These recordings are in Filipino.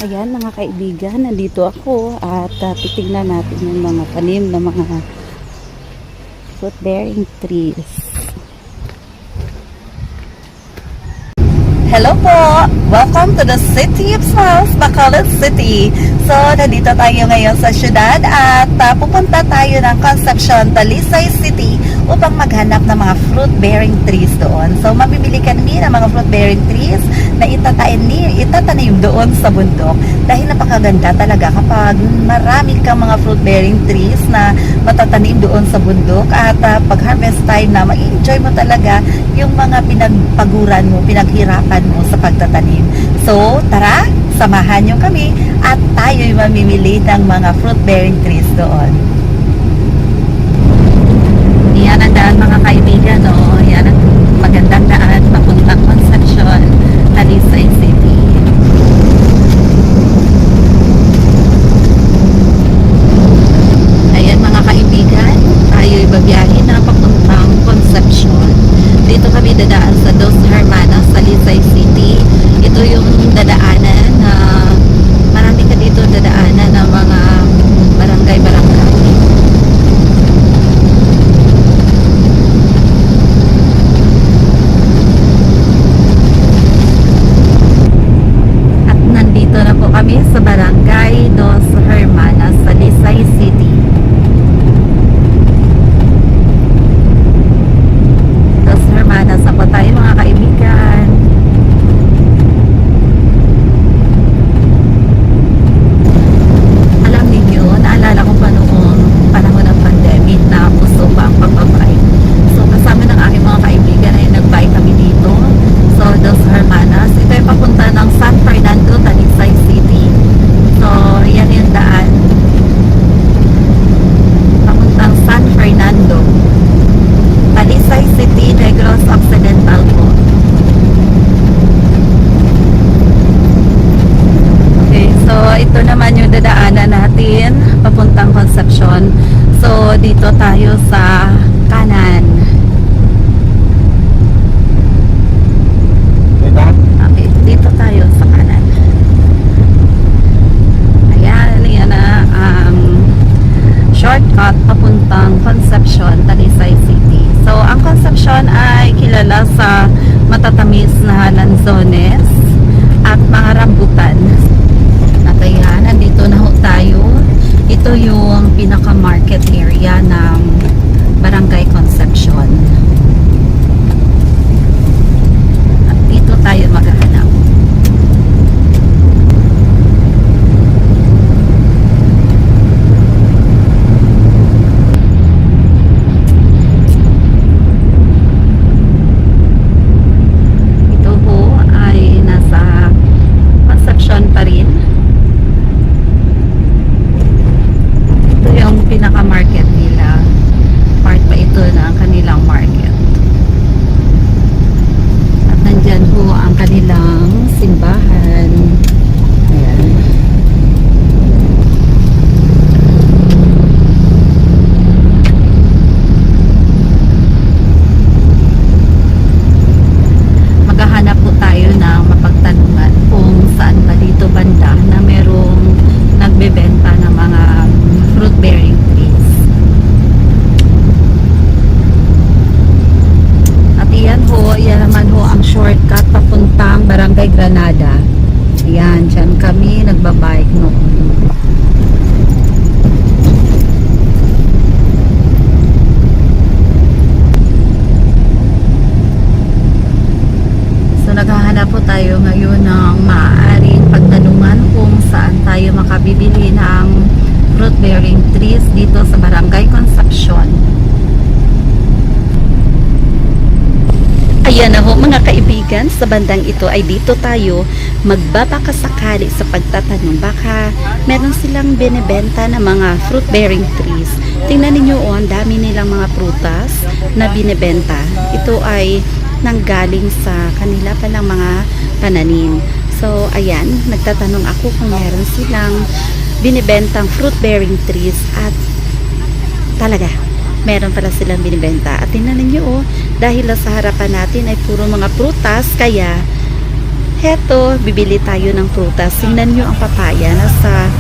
Ayan mga kaibigan, nandito ako at titignan natin yung mga tanim ng mga fruit bearing trees. Hello po! Welcome to the City of Smiles, Bacolod City. So, nandito tayo ngayon sa syudad at pupunta tayo ng Concepcion, Talisay City upang maghanap ng mga fruit-bearing trees doon. So, mabibili kami ng mga fruit-bearing trees na itatanim doon sa bundok. Dahil napakaganda talaga kapag marami kang mga fruit-bearing trees na matatanim doon sa bundok at pag harvest time na, ma-enjoy mo talaga yung mga pinagpaguran mo, pinaghirapan mo sa pagtatanim. So, tara, samahan nyo kami at tayo'y mamimili ng mga fruit-bearing trees doon. Yan ang daan mga kaibigan, no? Yan ang magandang daan papuntang Concepcion, Talisay City. Ayan mga kaibigan, tayo'y babiyahe na papuntang Concepcion. Dito kami dadaan sa Dos Hermanas, Talisay City. Ito yung dadaanan na marami ka dito dadaanan ng mga barangay-barangay. At nandito na po kami sa barangay Dos Hermanas, Talisay City. Dos Hermanas na po tayo mga kaibigan. Alam ninyo, naalala ko pa noong panahon ng pandemic na gusto pa ang pagbabike. So kasama ng aking mga kaibigan ay nagbike kami dito. So Dos Hermanas, ito ay papunta ng San Fernando, Talisay City. So yan yung daan papuntang San Fernando, Talisay City, Negros Occidental po. Okay, so ito naman yung dadaanan natin papuntang Concepcion. So dito tayo sa kanan. Okay, dito tayo sa kanan. Ayan, yan na ang shortcut papuntang Concepcion, Talisay City. So, ang Concepcion ay kilala sa matatamis na lanzones at mga rambutan. At ayan, nandito na ho tayo. Ito yung pinaka-market area ng Barangay Concepcion. At dito tayo maghahanap. Pa rin. Ito yung pinaka-market nila. Part pa ito ng kanilang market. At nandyan po ang kanilang simbahan. Ayan. Maghahanap po tayo ng mapagtanungan kung saan ba dito banda na merong nagbebenta ng mga fruit bearing trees. At iyan naman ho ang shortcut papuntang Barangay Granada. Ayan, dyan kami nagbabike noon. Naghahanap po tayo ngayon ng maaaring pagtanungan kung saan tayo makabibili ng fruit bearing trees dito sa Barangay Concepcion. Ayan na ho mga kaibigan, sa bandang ito ay dito tayo magbabakasakali sa pagtatanong. Baka meron silang binibenta na mga fruit bearing trees. Tingnan ninyo ang dami nilang mga prutas na binibenta. Ito ay nanggaling sa kanila palang mga pananim. So, ayan, nagtatanong ako kung meron silang binibentang fruit bearing trees at talaga, meron pala silang binibenta. At tingnan ninyo dahil sa harapan natin ay puro mga prutas, kaya Heto, bibili tayo ng prutas. Tingnan nyo ang papaya, nasa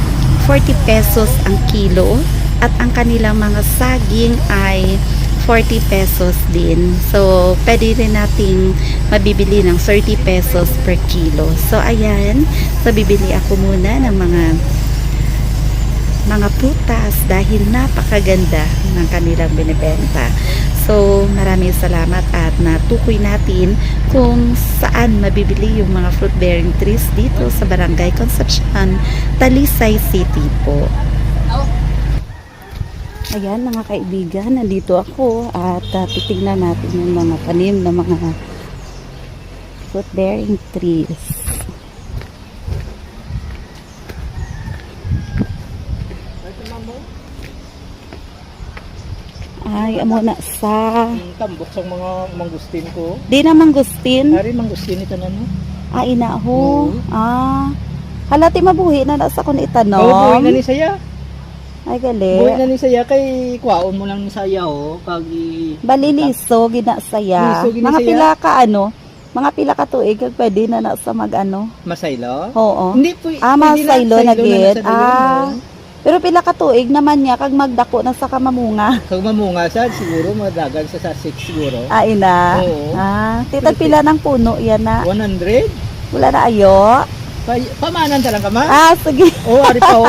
40 pesos ang kilo. At ang kanilang mga saging ay 40 pesos din. So, pwede rin nating mabibili ng 30 pesos per kilo. So, ayan. So, bibili ako muna ng mga prutas dahil napakaganda ng kanilang binibenta. So, maraming salamat at natukoy natin kung saan mabibili yung mga fruit-bearing trees dito sa Barangay Concepcion, Talisay City po. Ayan mga kaibigan, nandito ako at titignan natin yung mga tanim na mga fruit-bearing trees. Ay, amo na sa... Tambok sa mga mangustin ko. Di na mangustin? Ari, mangustin ito na no? Ah, ina ho. Halati mabuhi na nasa kun itanom. Oo, buhay na ni saya. Ay, gali. Buhay na ni saya kay kwaon mo lang ni saya o. Pag Baliliso, ginasaya. Liso, ginasaya. Mga pila ka mga pila ka tuig, kag pwede na nasa masaylo? Oo. Hindi po. Masaylo na gid. Pero pila ka tuig naman niya, kag magdako na sa kamamunga. Kag mamunga sad, siguro madagan sa 6 siguro. Ina. Oo. Titad pila ng puno yan na. 100? Wala na ayo. Pamanan ta lang ka ma? Sige. Oo, ari pa o.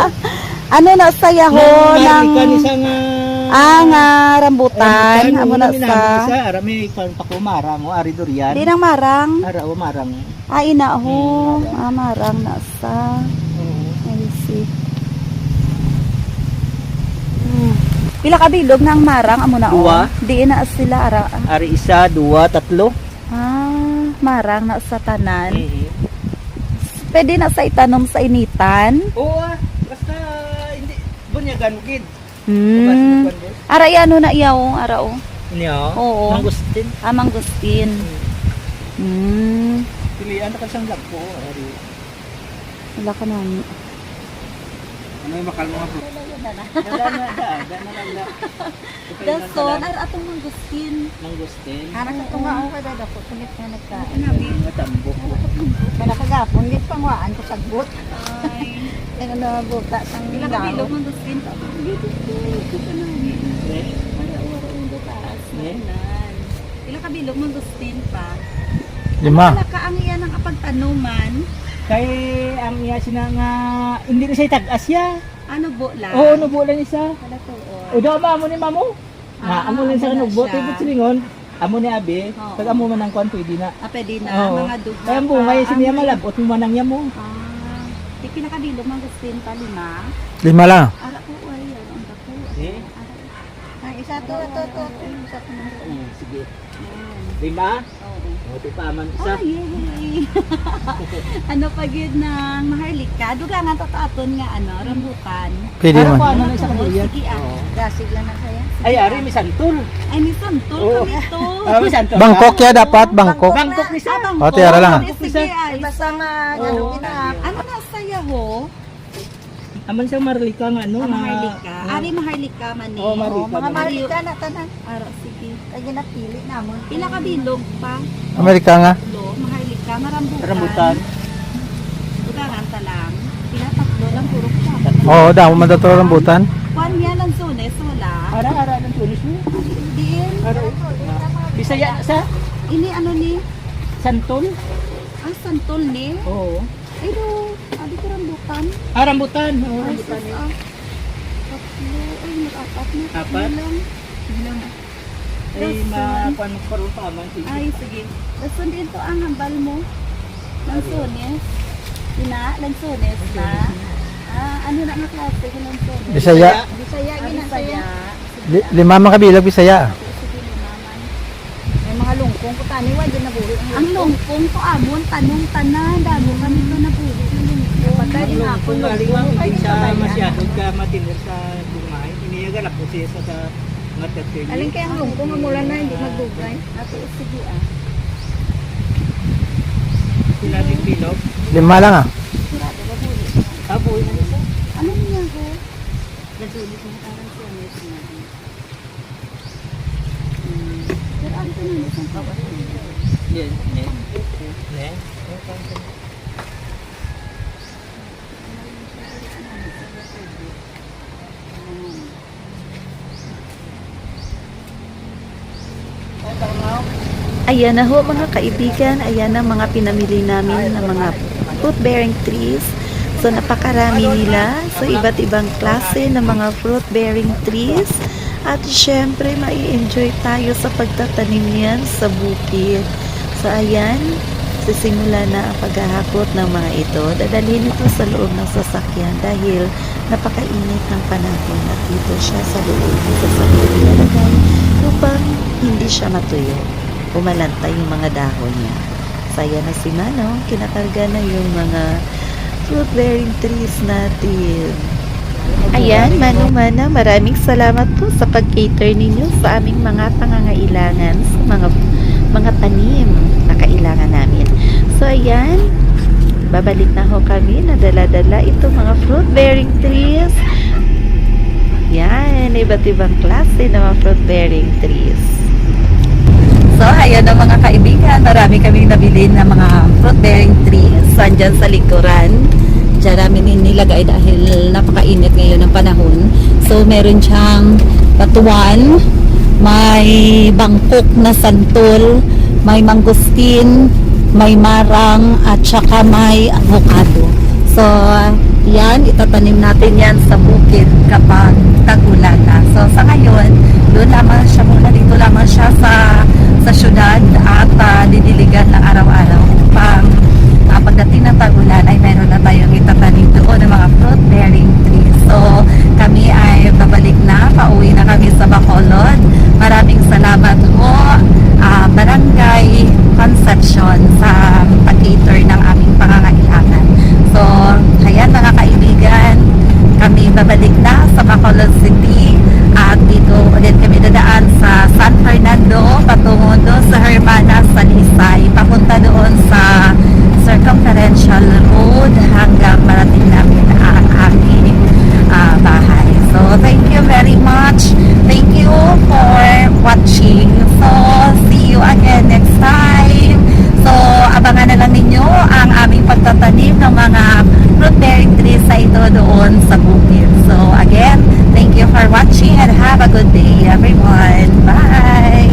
Ano na saya ho ng nga rambutan. Amo na sa arami pakumarang o ari durian. di nang marang. Ara o marang. Ina ho. Marang na sa. I see. Pila ka bilog ng marang amo na o. Duwa. Di na sila ara. Ari isa, duwa, tatlo. Marang na sa tanan. Pwede na sa itanom sa initan. Oo, basta hindi bunyagan mo kid. Ara ano na iyaw, ara o. Niya. Oo. Mangustin. Mangustin. Pilian na kasang lagpo, ari. Wala ka na. Ano yung makal mga bro? Dana. Dason, ara atong mangustin. Mangustin. Ara ka tunga o kada dako tulit nga nagka. Matambok. Kada kagapon git pangwaan ko sagbot. Ay, ano buta sang pila ka bilog mangustin ta. Pila ka bilog mangustin pa. 5. Wala ka ang iyan ang apagtanuman. Kay ang iya sina nga hindi na siya tag-as ya. Ano bola? Oo, nubulan isa. Wala to. O daw amo ni mamo. Amo lang sa amo na nugbo, siya. tibot silingon. Amo ni abi, Oo. pag amo man ang kwan pwede na. Pwede na Oo. mga dugha. Kaya ang bungay siya malabot mo man ang yamo. Di pila ka bilog mangustin pa 5. 5 lang. Ara ko ay ang dako. Eh, Isa to. Isa to. sige. 5. Oo. O tipaman isa. Ay, ano pa gid na maharlika? Duga nga tataton nga rambutan. Pwede Ano man. pa ano na isa kabuyan? Sige Oo. Dasig lang na saya. Ay ari mi santol. Ay ni santol Oo. kami to. Mi santol. Bangkok ya dapat, Bangkok. Bangkok ni sa. O, tiyara lang. Sige ay. Basta nga Oo. ano na saya ho? Aman siyang marlika nga ano. Maharlika. Ari maharlika man ni. Oo, maharlika mga man. maharlika na tanan. Ara sige. Kaya napili namon. Pila ka bilog pa? Amerika nga. Maharlika, marambutan. Rambutan. Bukangan ta lang. Pila tatlo lang puro ka. Oo, daw man daw rambutan. Kwan yan ang sunes, wala. Ara ng tulis mo. Diin. Ara. Bisaya sa Ini ano ni? santol. Santol ni? Oo. Ay do, adi ko rambutan. Rambutan. Oo, Ay, rambutan. sus, tatlo. Ay, mag-apat na. Apat? Bilang. Ay, makuan pa rin pa man. Sige. Ay, sige. Dasun din to ang hambal mo. Lansones. Lansones na. Ano na nga klase ko lansones? Bisaya. Bisaya, ginasaya. 5 makabilog Bisaya. Sige, naman. May mga lungkong ko taniwa dyan nabuhi Ang lungkong ko amon, tanong tanan, damo kami to nabuhi ng lungkong. Patay din ako Kung galing lungkong. lang Ay, din sa kabayan. masyadong ka matinir sa bungay, iniyaga na po siya sa ngatatili. Alin kaya ang lungkong mula na hindi magdugay. Ato, sige Sila din pilog. 5 lang ah. Sirado, mabuhi. Aboy na nisa. Ano niya ko? Nagsulit mo parang sunis na. Pero ano ito na isang kawas? Yan. Yan. Ayan na ho mga kaibigan, ayan na mga pinamili namin ng mga fruit-bearing trees. So napakarami nila. So iba't ibang klase ng mga fruit-bearing trees. At syempre, mai-enjoy tayo sa pagtatanim niyan sa bukid. So ayan, sisimula na ang paghahakot ng mga ito. Dadalhin ito sa loob ng sasakyan dahil napakainit ng panahon at dito siya sa loob ng sasakyan nilalagay upang hindi siya matuyo. Umalantay yung mga dahon niya. Saya na si Manong, kinakarga na yung mga fruit-bearing trees natin. Ayan, Manong, maraming salamat po sa pag-cater ninyo sa aming mga pangangailangan sa mga tanim na kailangan namin. So, ayan, babalik na ho kami na dala-dala ito mga fruit-bearing trees. Yan, iba't ibang klase ng mga fruit-bearing trees. So, ayan na mga kaibigan, marami kaming nabili ng mga fruit-bearing trees. So, andyan sa likuran. Diyan namin nilagay dahil napakainit ngayon ng panahon. So, meron siyang batuan, may bangkok na santol, may mangustin, may marang, at saka may avocado. So, yan, itatanim natin yan sa bukid kapag tag-ulan na. So, sa ngayon, doon lamang siya muna, dito lamang siya sa syudad at didiligan ng araw-araw. Pagdating ng tag-ulan ay meron na tayong itatanim doon ng mga fruit-bearing trees. So, kami ay babalik na, pauwi na kami sa Bacolod. Maraming salamat po, Barangay Concepcion sa pag-cater ng aming pangangailangan. So, ayan mga kaibigan, kami babalik na sa Bacolod City at dito ulit kami dadaan sa San Fernando patungo doon sa Hermanas Salisay, papunta doon sa Circumferential Road hanggang marating namin ang aming bahay. So, thank you very much. Thank you for watching. So, see you again next time. So, abangan na lang ninyo ang aming pagtatanim ng mga fruit-bearing trees sa ito doon sa bukid. So, again, thank you for watching and have a good day, everyone. Bye!